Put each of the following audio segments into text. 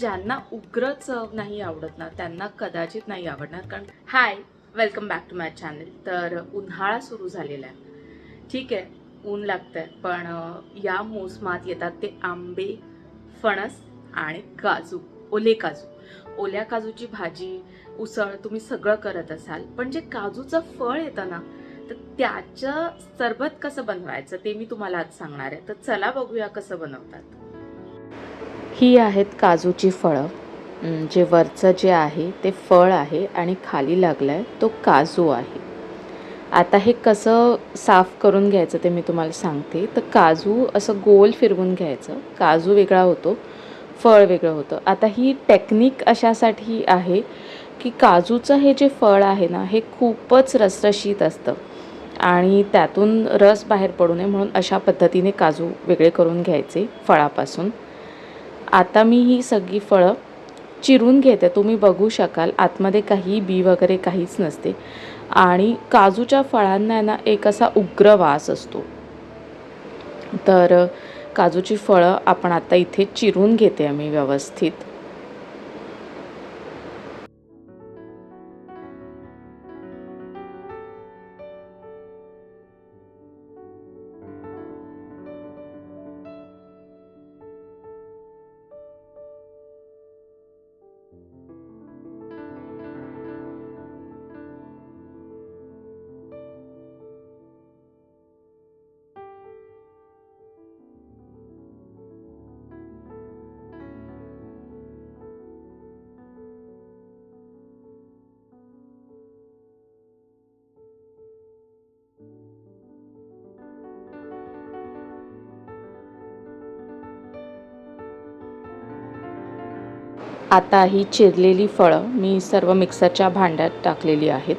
ज्यांना उग्र चव नाही आवडत ना त्यांना कदाचित नाही आवडणार. कारण hi, welcome back to my channel. तर उन्हाळा सुरू झालेला आहे. ठीक आहे, ऊन लागतंय, पण या मोसमात येतात ते आंबे, फणस आणि काजू, ओले काजू. ओल्या काजूची भाजी, उसळ तुम्ही सगळं करत असाल, पण जे काजूचं फळ येतं ना, तर त्याचं सरबत कसं बनवायचं ते मी तुम्हाला आज सांगणार आहे. तर चला बघूया कसं बनवतात. ही आहेत काजूची फळं. जे वरचं जे आहे ते फळ आहे आणि खाली लागलं आहे तो काजू आहे. आता हे कसं साफ करून घ्यायचं ते मी तुम्हाला सांगते. तर काजू असं गोल फिरवून घ्यायचं. काजू वेगळा होतो, फळ वेगळं होतं. आता ही टेक्निक अशासाठी आहे की काजूचं हे जे फळ आहे ना, हे खूपच रसरशीत असतं आणि त्यातून रस बाहेर पडू नये म्हणून अशा पद्धतीने काजू वेगळे करून घ्यायचे फळापासून. आता मी ही सगळी फळं चिरून घेते. तुम्ही बघू शकाल आतमध्ये काही बी वगैरे काहीच नसते आणि काजूच्या फळांना ना एक असा उग्र वास असतो. तर काजूची फळं आपण आता इथे चिरून घेते मी व्यवस्थित. आता ही चिरलेली फळं मी सर्व मिक्सरच्या भांड्यात टाकलेली आहेत.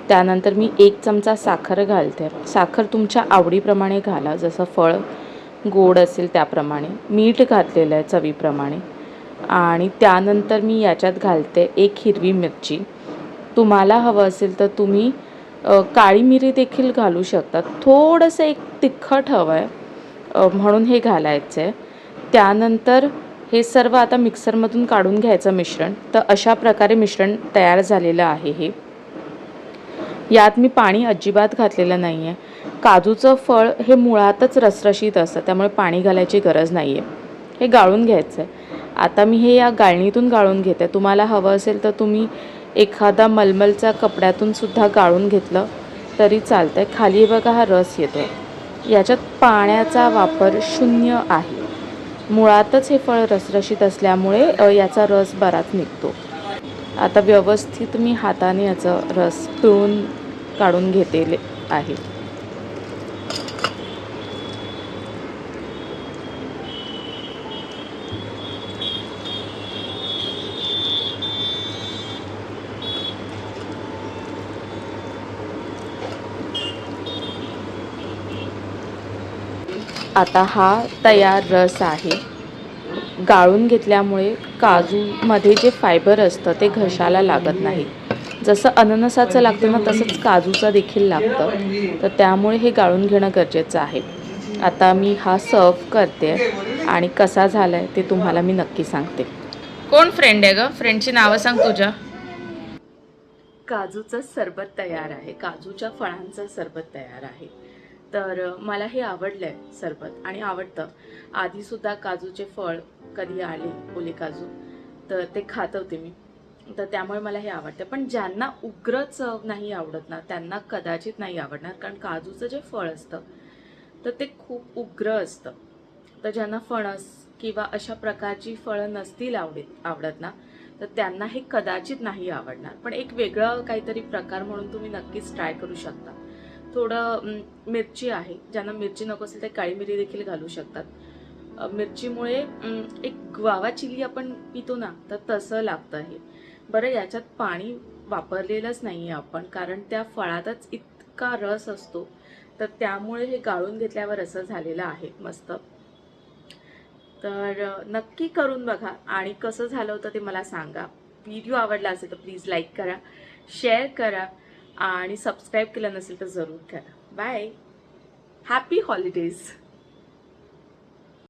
त्यानंतर मी 1 चमचा साखर घालते. साखर तुमच्या आवडीप्रमाणे घाला, जसं फळ गोड असेल त्याप्रमाणे. मीठ घातलेलं आहे चवीप्रमाणे आणि त्यानंतर मी याच्यात घालते 1 हिरवी मिरची. तुम्हाला हवं असेल तर तुम्ही काळी मिरी देखील घालू शकता. थोडंसं एक तिखट हवं आहे म्हणून हे घालायचं आहे. त्यानंतर हे सर्व आता मिक्सरमधून काढून घ्यायचं मिश्रण. तर अशा प्रकारे मिश्रण तयार झालेलं आहे. हे यात मी पाणी अजिबात घातलेलं नाही आहे. काजूचं फळ हे मुळातच रसरशीत असतं, त्यामुळे पाणी घालायची गरज नाही आहे. हे गाळून घ्यायचं आहे. आता मी हे या गाळणीतून गाळून घेते. तुम्हाला हवं असेल तर तुम्ही एखादा मलमलचा कपड्यातून सुद्धा गाळून घेतलं तरी चालतं आहे. खाली बघा हा रस येतो. याच्यात पाण्याचा वापर शून्य आहे. मुळातच हे फळ रसरशीत असल्यामुळे याचा रस बराच निघतो. आता व्यवस्थित मी हाताने याचा रस पिळून काढून घेतलेले आहे. आता हा तयार रस आहे. गाळून घेतल्यामुळे काजूमध्ये जे फायबर असतं ते घशाला लागत नाही. जसं अननसाचं लागतं ना, तसंच काजूचं देखील लागतं. तर त्यामुळे हे गाळून घेणं गरजेचं आहे. आता मी हा सर्व करते आणि कसा झाला आहे ते तुम्हाला मी नक्की सांगते. कोण फ्रेंड आहे गं? फ्रेंडची नावं सांग तुझ्या. काजूचं सरबत तयार आहे. काजूच्या फळांचं सरबत तयार आहे. तर मला हे आवडलं आहे सरबत आणि आवडतं. आधीसुद्धा काजूचे फळ कधी आले, ओले काजू, तर ते खात होते मी. तर त्यामुळे मला हे आवडतं. पण ज्यांना उग्र चव नाही आवडत ना त्यांना कदाचित नाही आवडणार. कारण काजूचं जे फळ असतं तर ते खूप उग्र असतं. तर ज्यांना फणस किंवा अशा प्रकारची फळं नसतील आवडत ना, तर त्यांना हे कदाचित नाही आवडणार. पण एक वेगळं काहीतरी प्रकार म्हणून तुम्ही नक्कीच ट्राय करू शकता. थोडं मिरची आहे. ज्यांना मिरची नको असेल तर काळी मिरी देखील घालू शकतात. मिरचीमुळे एक ग्वावा चिली आपण पितो ना, तर तसं लागतं हे. बरं, याच्यात पाणी वापरलेलंच नाही आहे आपण, कारण त्या फळातच इतका रस असतो. तर त्यामुळे हे गाळून घेतल्यावर असं झालेलं आहे मस्त. तर नक्की करून बघा आणि कसं झालं होतं ते मला सांगा. व्हिडिओ आवडला असेल तर प्लीज लाईक करा, शेअर करा आणि सबस्क्राईब केलं नसेल तर जरूर करा. बाय. Happy holidays.